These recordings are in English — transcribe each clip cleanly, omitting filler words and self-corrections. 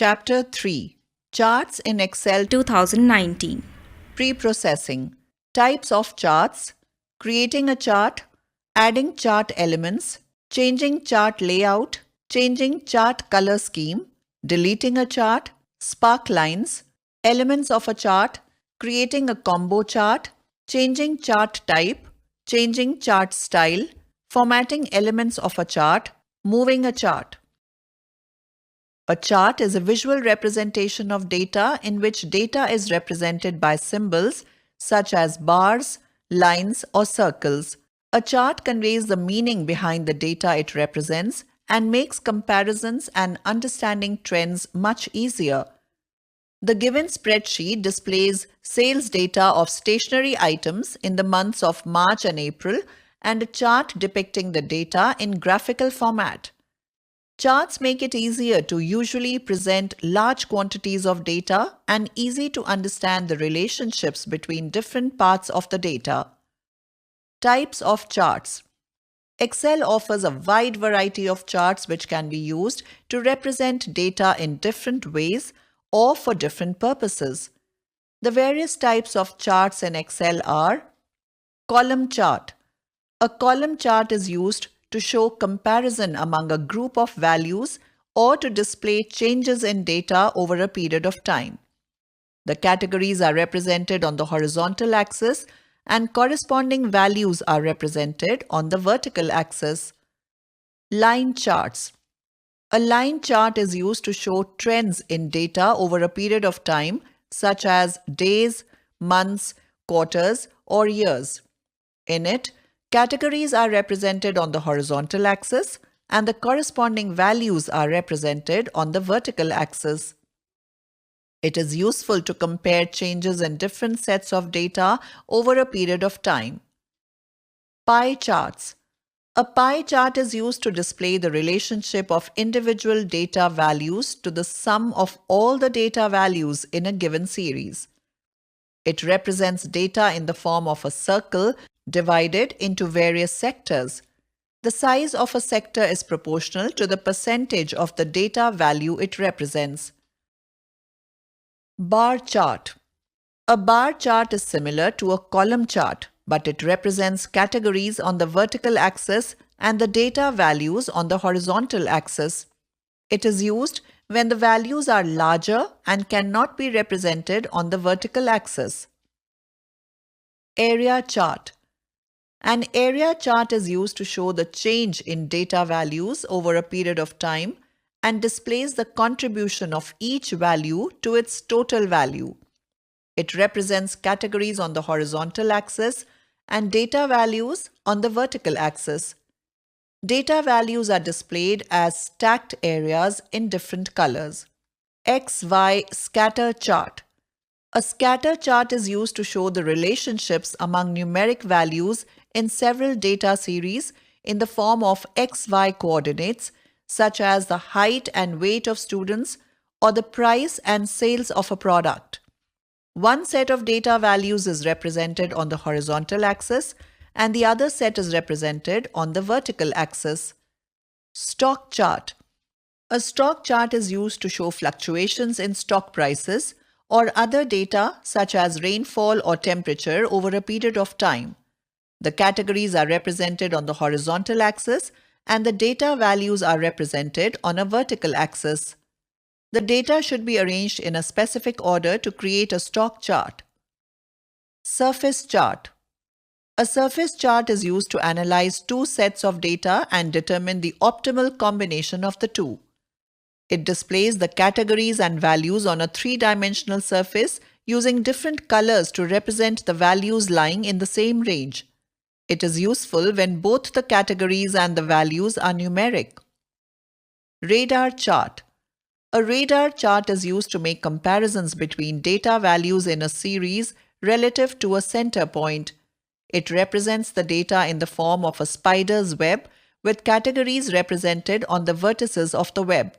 Chapter 3 Charts in Excel 2019. Pre-processing Types of charts, creating a chart, adding chart elements, changing chart layout, changing chart color scheme, deleting a chart, spark lines, elements of a chart, creating a combo chart, changing chart type, changing chart style, formatting elements of a chart, moving a chart. A chart is a visual representation of data in which data is represented by symbols such as bars, lines, or circles. A chart conveys the meaning behind the data it represents and makes comparisons and understanding trends much easier. The given spreadsheet displays sales data of stationery items in the months of March and April and a chart depicting the data in graphical format. Charts make it easier to usually present large quantities of data and easy to understand the relationships between different parts of the data. Types of charts. Excel offers a wide variety of charts which can be used to represent data in different ways or for different purposes. The various types of charts in Excel are column chart. A column chart is used to show comparison among a group of values or to display changes in data over a period of time. The categories are represented on the horizontal axis and corresponding values are represented on the vertical axis. Line charts. A line chart is used to show trends in data over a period of time, such as days, months, quarters, or years. In it, categories are represented on the horizontal axis and the corresponding values are represented on the vertical axis. It is useful to compare changes in different sets of data over a period of time. Pie charts. A pie chart is used to display the relationship of individual data values to the sum of all the data values in a given series. It represents data in the form of a circle divided into various sectors. The size of a sector is proportional to the percentage of the data value it represents. Bar chart. A bar chart is similar to a column chart, but it represents categories on the vertical axis and the data values on the horizontal axis. It is used when the values are larger and cannot be represented on the vertical axis. Area chart. An area chart is used to show the change in data values over a period of time and displays the contribution of each value to its total value. It represents categories on the horizontal axis and data values on the vertical axis. Data values are displayed as stacked areas in different colors. XY scatter chart. A scatter chart is used to show the relationships among numeric values in several data series in the form of XY coordinates, such as the height and weight of students or the price and sales of a product. One set of data values is represented on the horizontal axis and the other set is represented on the vertical axis. Stock chart. A stock chart is used to show fluctuations in stock prices or other data such as rainfall or temperature over a period of time. The categories are represented on the horizontal axis and the data values are represented on a vertical axis. The data should be arranged in a specific order to create a stock chart. Surface chart. A surface chart is used to analyze two sets of data and determine the optimal combination of the two. It displays the categories and values on a three-dimensional surface using different colors to represent the values lying in the same range. It is useful when both the categories and the values are numeric. Radar chart. A radar chart is used to make comparisons between data values in a series relative to a center point. It represents the data in the form of a spider's web with categories represented on the vertices of the web.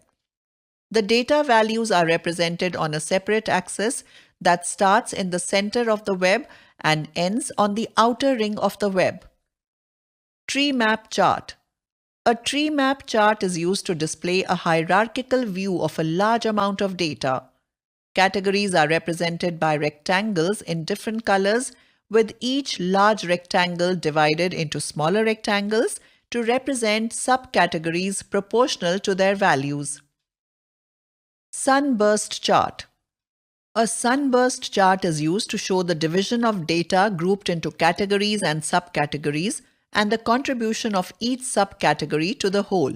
The data values are represented on a separate axis that starts in the center of the web and ends on the outer ring of the web. Tree map chart. A tree map chart is used to display a hierarchical view of a large amount of data. Categories are represented by rectangles in different colors, with each large rectangle divided into smaller rectangles to represent subcategories proportional to their values. Sunburst chart. A sunburst chart is used to show the division of data grouped into categories and subcategories and the contribution of each subcategory to the whole.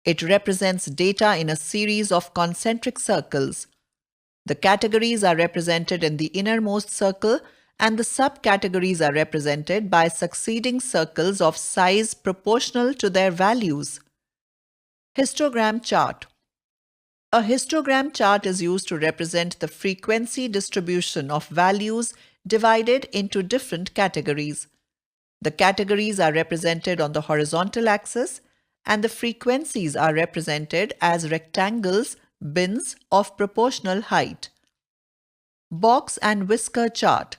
It represents data in a series of concentric circles. The categories are represented in the innermost circle and the subcategories are represented by succeeding circles of size proportional to their values. Histogram chart. A histogram chart is used to represent the frequency distribution of values divided into different categories. The categories are represented on the horizontal axis and the frequencies are represented as rectangles, bins of proportional height. Box and whisker chart.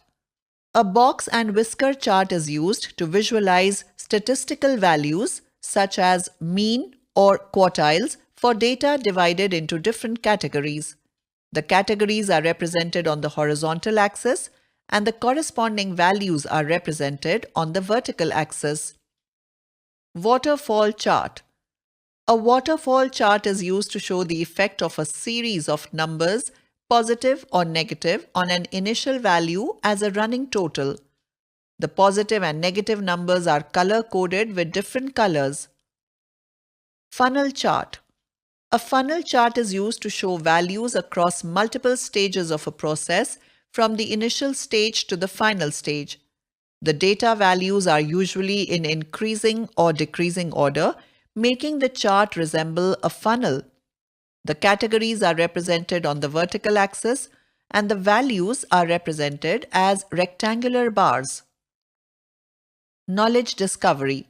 A box and whisker chart is used to visualize statistical values such as mean or quartiles for data divided into different categories. The categories are represented on the horizontal axis and the corresponding values are represented on the vertical axis. Waterfall chart. A waterfall chart is used to show the effect of a series of numbers, positive or negative, on an initial value as a running total. The positive and negative numbers are color-coded with different colors. Funnel chart. A funnel chart is used to show values across multiple stages of a process from the initial stage to the final stage. The data values are usually in increasing or decreasing order, making the chart resemble a funnel. The categories are represented on the vertical axis and the values are represented as rectangular bars. Knowledge discovery.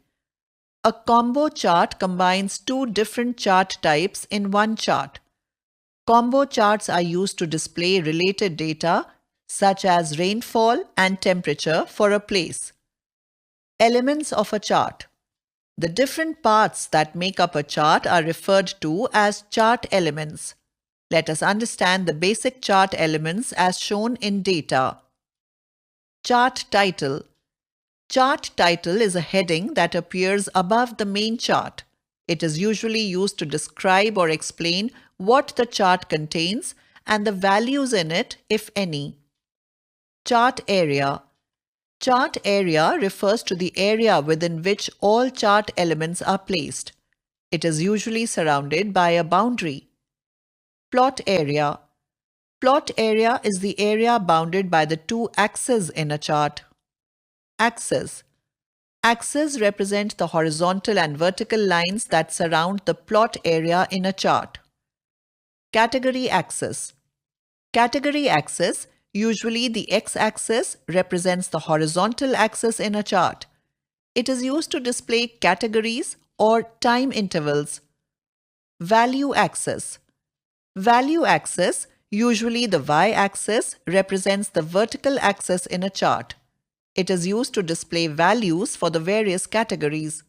A combo chart combines two different chart types in one chart. Combo charts are used to display related data such as rainfall and temperature for a place. Elements of a chart. The different parts that make up a chart are referred to as chart elements. Let us understand the basic chart elements as shown in data. Chart title. Chart title is a heading that appears above the main chart. It is usually used to describe or explain what the chart contains and the values in it, if any. Chart area. Chart area refers to the area within which all chart elements are placed. It is usually surrounded by a boundary. Plot area. Plot area is the area bounded by the two axes in a chart. Axes. Axes represent the horizontal and vertical lines that surround the plot area in a chart. Category axis. Category axis, usually the x-axis, represents the horizontal axis in a chart. It is used to display categories or time intervals. Value axis. Value axis, usually the y-axis, represents the vertical axis in a chart. It is used to display values for the various categories.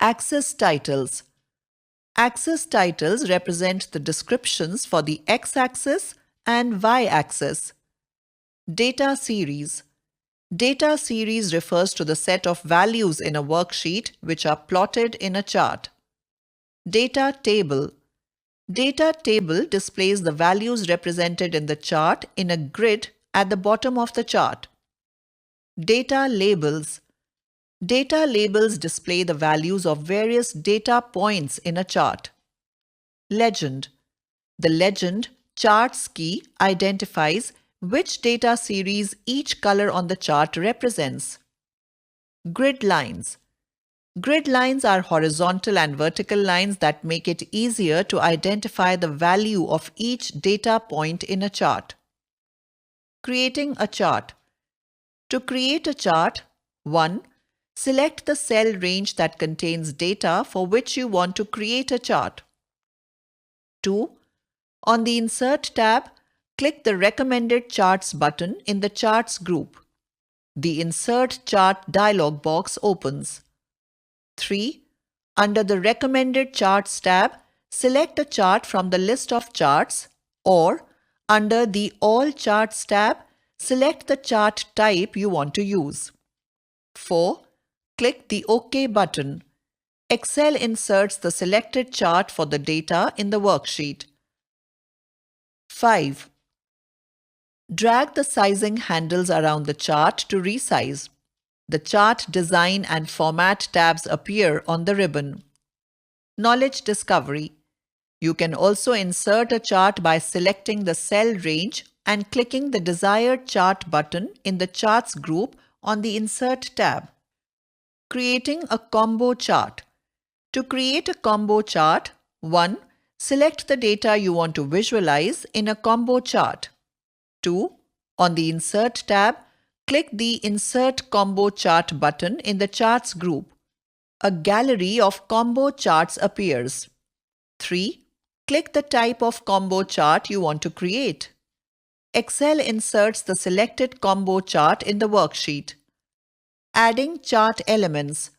Axis titles. Axis titles represent the descriptions for the x-axis and y-axis. Data series. Data series refers to the set of values in a worksheet which are plotted in a chart. Data table. Data table displays the values represented in the chart in a grid at the bottom of the chart. Data labels. Data labels display the values of various data points in a chart. Legend. The legend, charts key, identifies which data series each color on the chart represents. Grid lines. Grid lines are horizontal and vertical lines that make it easier to identify the value of each data point in a chart. Creating a chart. To create a chart, 1. Select the cell range that contains data for which you want to create a chart. 2. On the Insert tab, click the Recommended Charts button in the Charts group. The Insert Chart dialog box opens. 3. Under the Recommended Charts tab, select a chart from the list of charts, or under the All Charts tab, select the chart type you want to use. 4. Click the OK button. Excel inserts the selected chart for the data in the worksheet. 5. Drag the sizing handles around the chart to resize. The Chart Design and Format tabs appear on the ribbon. Knowledge Discovery. You can also insert a chart by selecting the cell range and clicking the desired chart button in the Charts group on the Insert tab. Creating a combo chart. To create a combo chart, 1. Select the data you want to visualize in a combo chart. 2. On the Insert tab, click the Insert Combo Chart button in the Charts group. A gallery of combo charts appears. 3. Click the type of combo chart you want to create. Excel inserts the selected combo chart in the worksheet. Adding chart elements.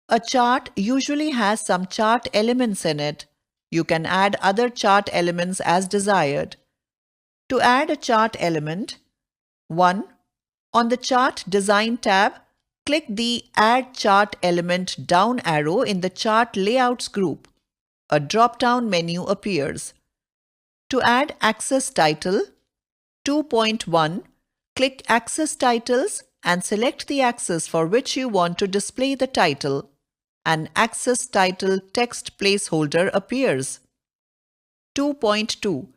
A chart usually has some chart elements in it. You can add other chart elements as desired. To add a chart element, 1. On the Chart Design tab, click the Add Chart Element down arrow in the Chart Layouts group. A drop-down menu appears. To add Axis Title, 2.1, click Axis Titles and select the axis for which you want to display the title. An Axis Title text placeholder appears. 2.2.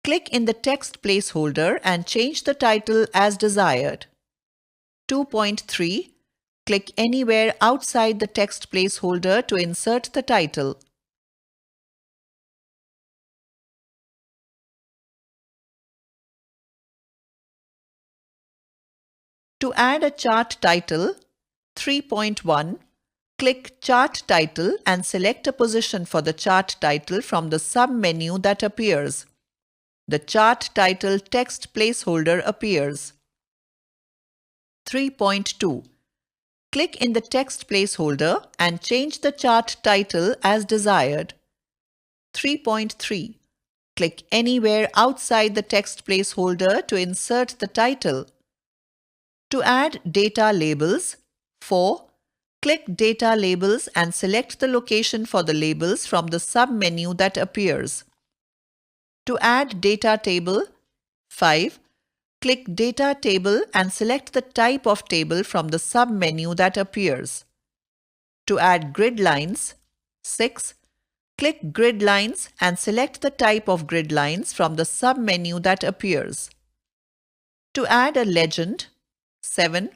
Click in the text placeholder and change the title as desired. 2.3. Click anywhere outside the text placeholder to insert the title. To add a chart title, 3.1, click Chart Title and select a position for the chart title from the sub-menu that appears. The chart title text placeholder appears. 3.2. Click in the text placeholder and change the chart title as desired. 3.3. Click anywhere outside the text placeholder to insert the title. To add data labels, 4. Click Data Labels and select the location for the labels from the sub-menu that appears. To add data table, 5. Click Data Table and select the type of table from the sub-menu that appears. To add grid lines, 6. Click Grid Lines and select the type of grid lines from the sub-menu that appears. To add a legend, 7.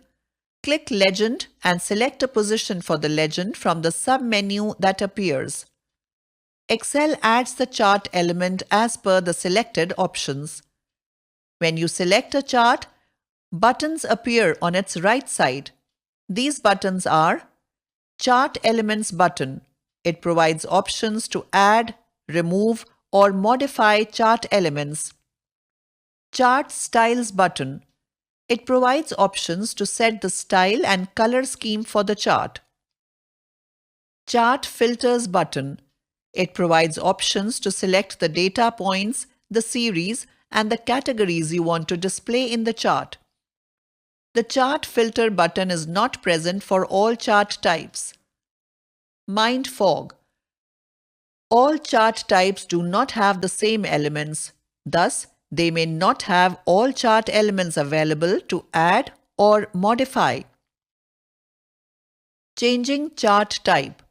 Click Legend and select a position for the legend from the sub-menu that appears. Excel adds the chart element as per the selected options. When you select a chart, buttons appear on its right side. These buttons are Chart Elements button. It provides options to add, remove, or modify chart elements. Chart Styles button. It provides options to set the style and color scheme for the chart. Chart Filters button. It provides options to select the data points, the series, and the categories you want to display in the chart. The Chart Filter button is not present for all chart types. Mind Fog. All chart types do not have the same elements. Thus, they may not have all chart elements available to add or modify. Changing chart type.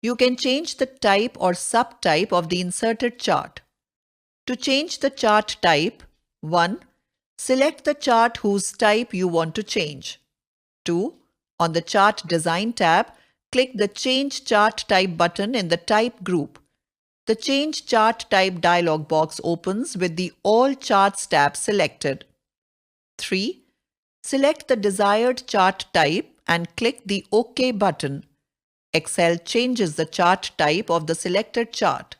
You can change the type or subtype of the inserted chart. To change the chart type, 1. Select the chart whose type you want to change. 2. On the Chart Design tab, click the Change Chart Type button in the Type group. The Change Chart Type dialog box opens with the All Charts tab selected. 3. Select the desired chart type and click the OK button. Excel changes the chart type of the selected chart.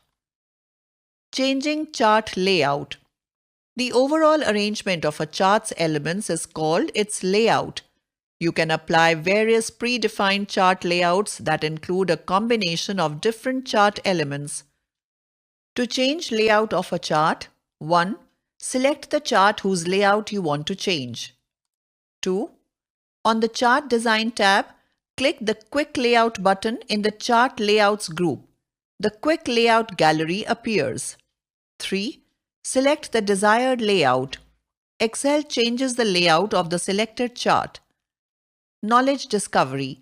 Changing chart layout. The overall arrangement of a chart's elements is called its layout. You can apply various predefined chart layouts that include a combination of different chart elements. To change layout of a chart, 1. Select the chart whose layout you want to change. 2. On the Chart Design tab, click the Quick Layout button in the Chart Layouts group. The Quick Layout gallery appears. 3. Select the desired layout. Excel changes the layout of the selected chart. Knowledge Discovery.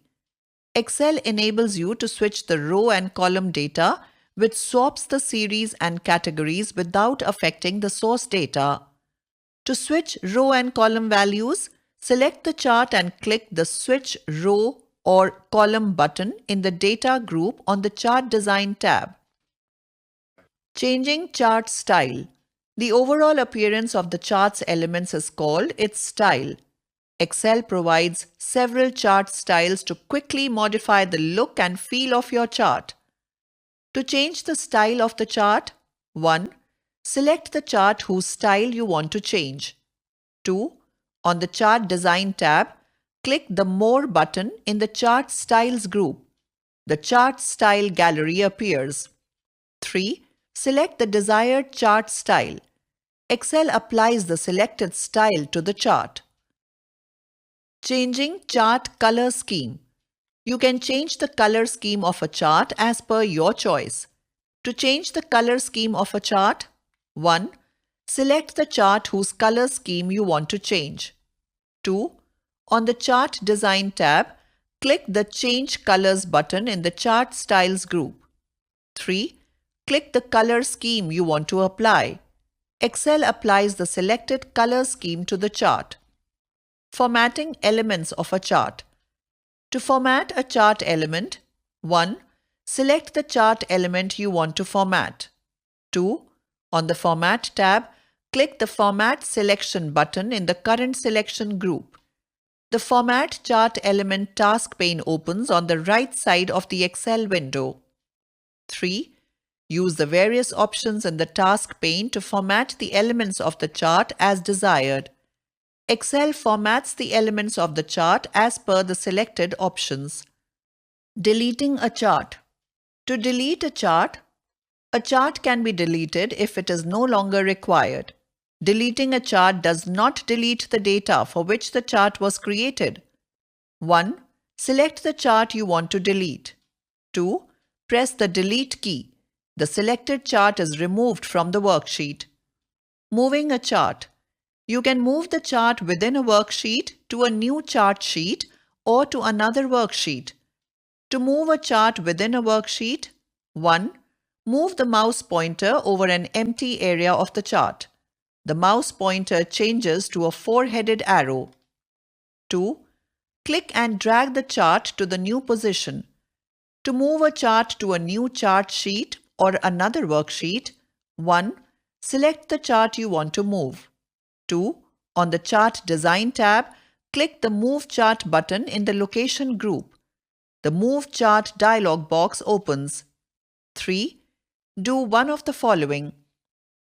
Excel enables you to switch the row and column data, which swaps the series and categories without affecting the source data. To switch row and column values, select the chart and click the Switch Row or Column button in the Data group on the Chart Design tab. Changing chart style. The overall appearance of the chart's elements is called its style. Excel provides several chart styles to quickly modify the look and feel of your chart. To change the style of the chart, 1. Select the chart whose style you want to change. 2. On the Chart Design tab, click the More button in the Chart Styles group. The Chart Style gallery appears. 3. Select the desired chart style. Excel applies the selected style to the chart. Changing chart color scheme. You can change the color scheme of a chart as per your choice. To change the color scheme of a chart, 1. Select the chart whose color scheme you want to change. 2. On the Chart Design tab, click the Change Colors button in the Chart Styles group. 3. Click the color scheme you want to apply. Excel applies the selected color scheme to the chart. Formatting elements of a chart. To format a chart element, 1. Select the chart element you want to format. 2. On the Format tab, click the Format Selection button in the Current Selection group. The Format Chart Element task pane opens on the right side of the Excel window. 3. Use the various options in the task pane to format the elements of the chart as desired. Excel formats the elements of the chart as per the selected options. Deleting a chart. To delete a chart can be deleted if it is no longer required. Deleting a chart does not delete the data for which the chart was created. 1. Select the chart you want to delete. 2. Press the Delete key. The selected chart is removed from the worksheet. Moving a chart. You can move the chart within a worksheet to a new chart sheet or to another worksheet. To move a chart within a worksheet, 1. Move the mouse pointer over an empty area of the chart. The mouse pointer changes to a four-headed arrow. 2. Click and drag the chart to the new position. To move a chart to a new chart sheet or another worksheet, 1. Select the chart you want to move. 2. On the Chart Design tab, click the Move Chart button in the Location group. The Move Chart dialog box opens. 3. Do one of the following.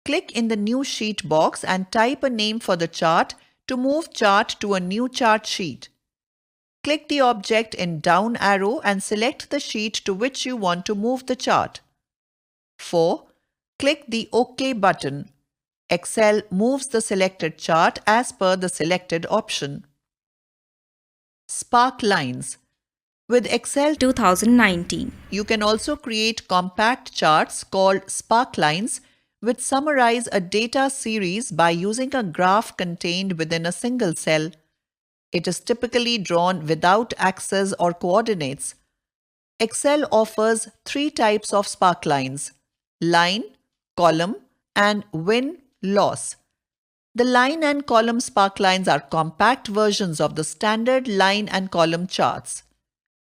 Click in the New Sheet box and type a name for the chart to move chart to a new chart sheet. Click the object in down arrow and select the sheet to which you want to move the chart. 4. Click the OK button. Excel moves the selected chart as per the selected option. Spark lines. With Excel 2019, you can also create compact charts called spark lines, which summarize a data series by using a graph contained within a single cell. It is typically drawn without axes or coordinates. Excel offers 3 types of spark lines: line, column, and win-loss. The line and column spark lines are compact versions of the standard line and column charts.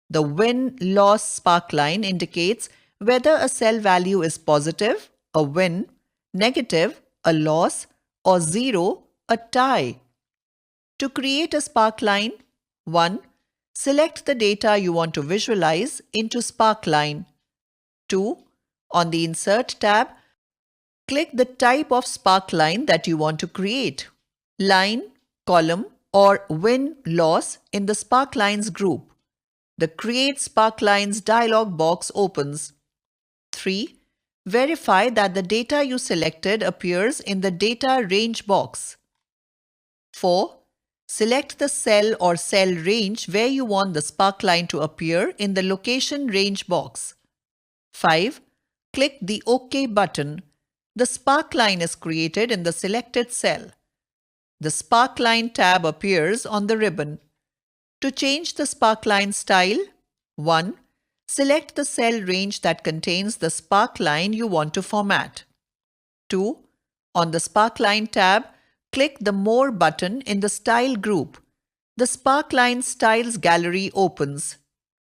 The win-loss spark line indicates whether a cell value is positive, a win, negative, a loss, or 0, a tie. To create a spark line, 1. Select the data you want to visualize into spark line. 2. On the Insert tab, click the type of spark line that you want to create: line, column, or win-loss in the Sparklines group. The Create Sparklines dialog box opens. 3. Verify that the data you selected appears in the Data Range box. 4. Select the cell or cell range where you want the sparkline to appear in the Location Range box. 5. Click the OK button. The sparkline is created in the selected cell. The Sparkline tab appears on the ribbon. To change the sparkline style, 1. Select the cell range that contains the sparkline you want to format. 2. On the Sparkline tab, click the More button in the Style group. The Sparkline Styles gallery opens.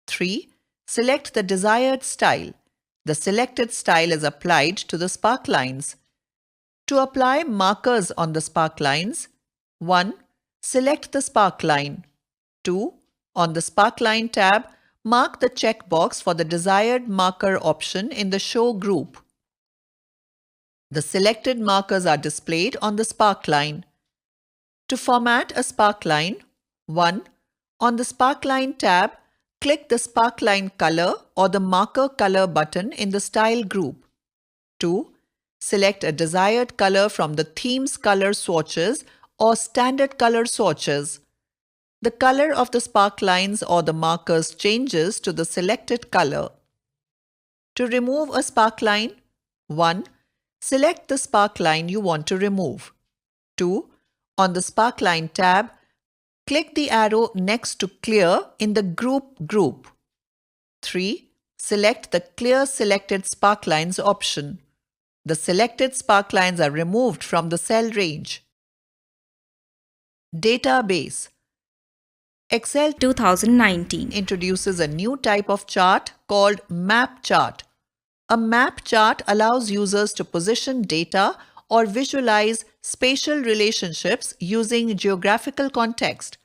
3. Select the desired style. The selected style is applied to the sparklines. To apply markers on the sparklines, 1. Select the sparkline. 2. On the Sparkline tab, mark the checkbox for the desired marker option in the Show group. The selected markers are displayed on the sparkline. To format a sparkline, 1. On the Sparkline tab, click the Sparkline color or the marker color button in the Style group. 2. Select a desired color from the Themes color swatches or Standard color swatches. The color of the sparklines or the markers changes to the selected color. To remove a sparkline, 1. Select the sparkline you want to remove. 2. On the Sparkline tab, click the arrow next to Clear in the group. 3. Select the Clear Selected Sparklines option. The selected sparklines are removed from the cell range. Database. Excel 2019 introduces a new type of chart called Map Chart. A map chart allows users to position data or visualize spatial relationships using geographical context.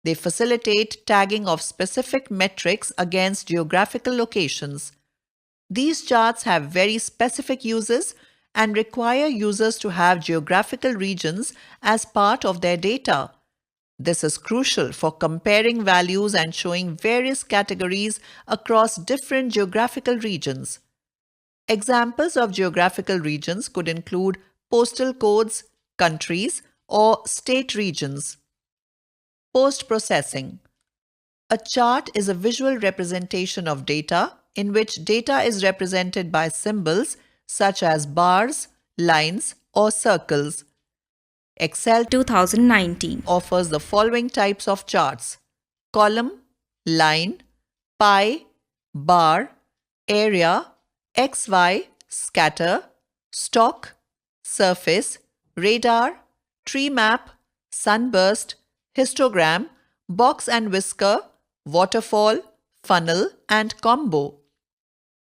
They facilitate tagging of specific metrics against geographical locations. These charts have very specific uses and require users to have geographical regions as part of their data. This is crucial for comparing values and showing various categories across different geographical regions. Examples of geographical regions could include postal codes, countries, or state regions. Post-processing. A chart is a visual representation of data in which data is represented by symbols such as bars, lines, or circles. Excel 2019 offers the following types of charts: column, line, pie, bar, area, XY, scatter, stock, surface, radar, tree map, sunburst, histogram, box and whisker, waterfall, funnel, and combo.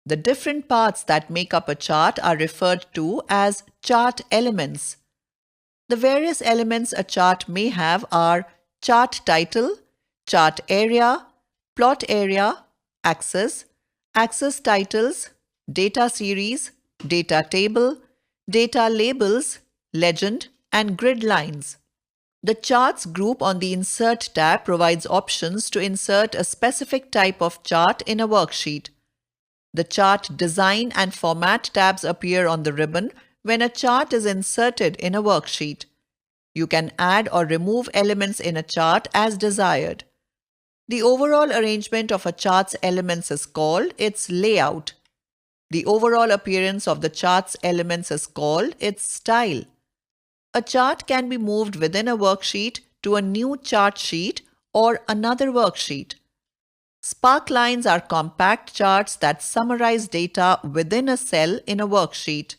The different parts that make up a chart are referred to as chart elements. The various elements a chart may have are chart title, chart area, plot area, axis, axis titles, data series, data table, data labels, legend, and grid lines. The Charts group on the Insert tab provides options to insert a specific type of chart in a worksheet. The Chart Design and Format tabs appear on the ribbon when a chart is inserted in a worksheet. You can add or remove elements in a chart as desired. The overall arrangement of a chart's elements is called its layout. The overall appearance of the chart's elements is called its style. A chart can be moved within a worksheet to a new chart sheet or another worksheet. Sparklines are compact charts that summarize data within a cell in a worksheet.